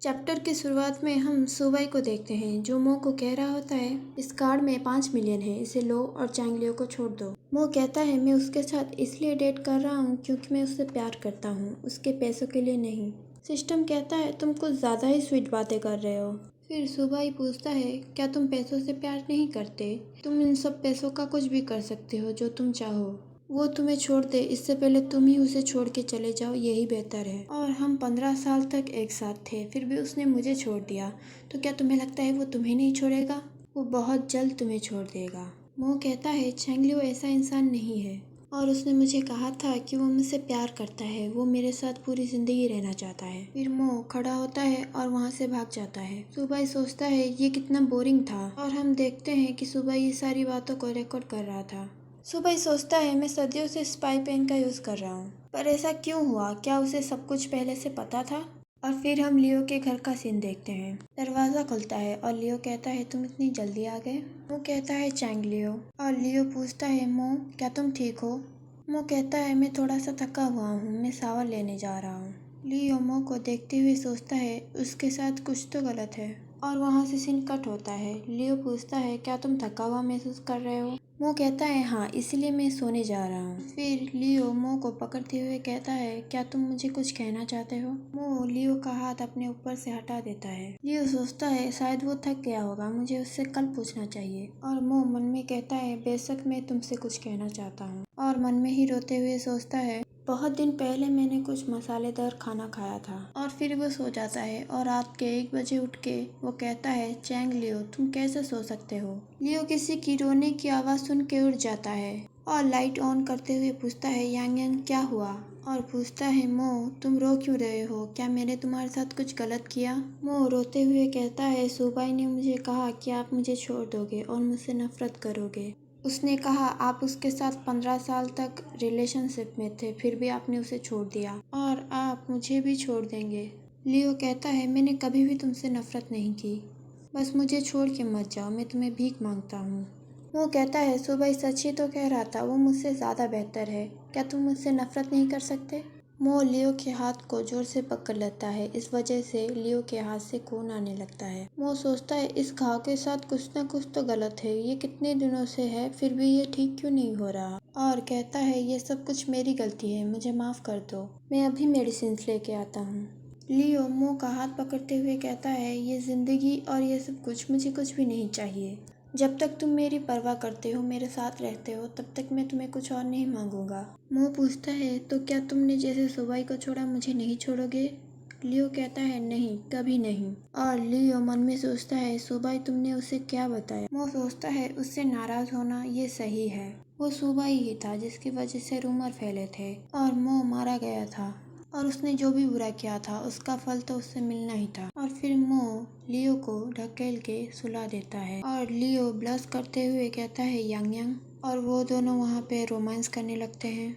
Chapter की शुरुआत में हम सुबाई को देखते हैं जो मो को कह रहा होता है इस कार्ड में 5 मिलियन है, इसे लो और चैंग लियो को छोड़ दो। मो कहता है मैं उसके साथ इसलिए डेट कर रहा हूँ क्योंकि मैं उससे प्यार करता हूँ, उसके पैसों के लिए नहीं। सिस्टम कहता है तुम कुछ ज़्यादा ही स्वीट बातें कर रहे हो। फिर सुबाई पूछता है क्या तुम पैसों से प्यार नहीं करते? तुम इन सब पैसों का कुछ भी कर सकते हो जो तुम चाहो। वो तुम्हें छोड़ दे इससे पहले तुम ही उसे छोड़ के चले जाओ, यही बेहतर है। और हम 15 साल तक एक साथ थे, फिर भी उसने मुझे छोड़ दिया, तो क्या तुम्हें लगता है वो तुम्हें नहीं छोड़ेगा? वो बहुत जल्द तुम्हें छोड़ देगा। मो कहता है चैंग लियो ऐसा इंसान नहीं है और उसने मुझे कहा था कि वो मुझसे प्यार करता है, वो मेरे साथ पूरी जिंदगी रहना चाहता है। फिर मो खड़ा होता है और वहाँ से भाग जाता है। सुबाई सोचता है ये कितना बोरिंग था और हम देखते हैं कि सुबाई ये सारी बातों को रिकॉर्ड कर रहा था। सुबाई सोचता है मैं सदियों से स्पाई पेन का यूज़ कर रहा हूँ, पर ऐसा क्यों हुआ? क्या उसे सब कुछ पहले से पता था? और फिर हम लियो के घर का सीन देखते हैं। दरवाज़ा खुलता है और लियो कहता है तुम इतनी जल्दी आ गए? वो कहता है चैंग लियो। और लियो पूछता है मो क्या तुम ठीक हो? मो कहता है मैं थोड़ा सा थका हुआ हूँ, मैं शावर लेने जा रहा हूँ। लियो मो को देखते हुए सोचता है उसके साथ कुछ तो गलत है और वहाँ से सीन कट होता है। लियो पूछता है क्या तुम थका हुआ महसूस कर रहे हो? मो कहता है हाँ, इसलिए मैं सोने जा रहा हूँ। फिर लियो मो को पकड़ते हुए कहता है क्या तुम मुझे कुछ कहना चाहते हो? मो लियो का हाथ अपने ऊपर से हटा देता है। लियो सोचता है शायद वो थक गया होगा, मुझे उससे कल पूछना चाहिए। और मो मन में कहता है बेशक मैं तुमसे कुछ कहना चाहता हूँ। और मन में ही रोते हुए सोचता है बहुत दिन पहले मैंने कुछ मसालेदार खाना खाया था। और फिर वो सो जाता है और रात के 1 बजे उठ के वो कहता है चैंग लियो तुम कैसे सो सकते हो? लियो किसी की रोने की आवाज़ सुन के उठ जाता है और लाइट ऑन करते हुए पूछता है यांग यांग क्या हुआ? और पूछता है मो तुम रो क्यों रहे हो? क्या मैंने तुम्हारे साथ कुछ गलत किया? मो रोते हुए कहता है सुबाई ने मुझे कहा कि आप मुझे छोड़ दोगे और मुझसे नफरत करोगे। उसने कहा आप उसके साथ 15 साल तक रिलेशनशिप में थे, फिर भी आपने उसे छोड़ दिया और आप मुझे भी छोड़ देंगे। लियो कहता है मैंने कभी भी तुमसे नफरत नहीं की, बस मुझे छोड़ के मत जाओ, मैं तुम्हें भीख मांगता हूँ। वो कहता है सुबाई सच ही तो कह रहा था, वो मुझसे ज़्यादा बेहतर है, क्या तुम मुझसे नफरत नहीं कर सकते? मो लियो के हाथ को जोर से पकड़ लेता है, इस वजह से लियो के हाथ से खून आने लगता है। मो सोचता है इस घाव के साथ कुछ ना कुछ तो गलत है, ये कितने दिनों से है फिर भी ये ठीक क्यों नहीं हो रहा? और कहता है ये सब कुछ मेरी गलती है, मुझे माफ़ कर दो, मैं अभी मेडिसिन लेके आता हूँ। लियो मो का हाथ पकड़ते हुए कहता है ये ज़िंदगी और ये सब कुछ मुझे कुछ भी नहीं चाहिए। जब तक तुम मेरी परवाह करते हो, मेरे साथ रहते हो, तब तक मैं तुम्हें कुछ और नहीं मांगूंगा। मो पूछता है तो क्या तुमने जैसे सुबाई को छोड़ा मुझे नहीं छोड़ोगे? लियो कहता है नहीं, कभी नहीं। और लियो मन में सोचता है सुबाई तुमने उसे क्या बताया? मो सोचता है उससे नाराज होना ये सही है, वो सुबाई ही था जिसकी वजह से रूमर फैले थे और मो मारा गया था और उसने जो भी बुरा किया था उसका फल तो उससे मिलना ही था। और फिर मो लियो को ढकेल के सुला देता है और लियो ब्लश करते हुए कहता है यांग यांग और वो दोनों वहाँ पे रोमांस करने लगते हैं।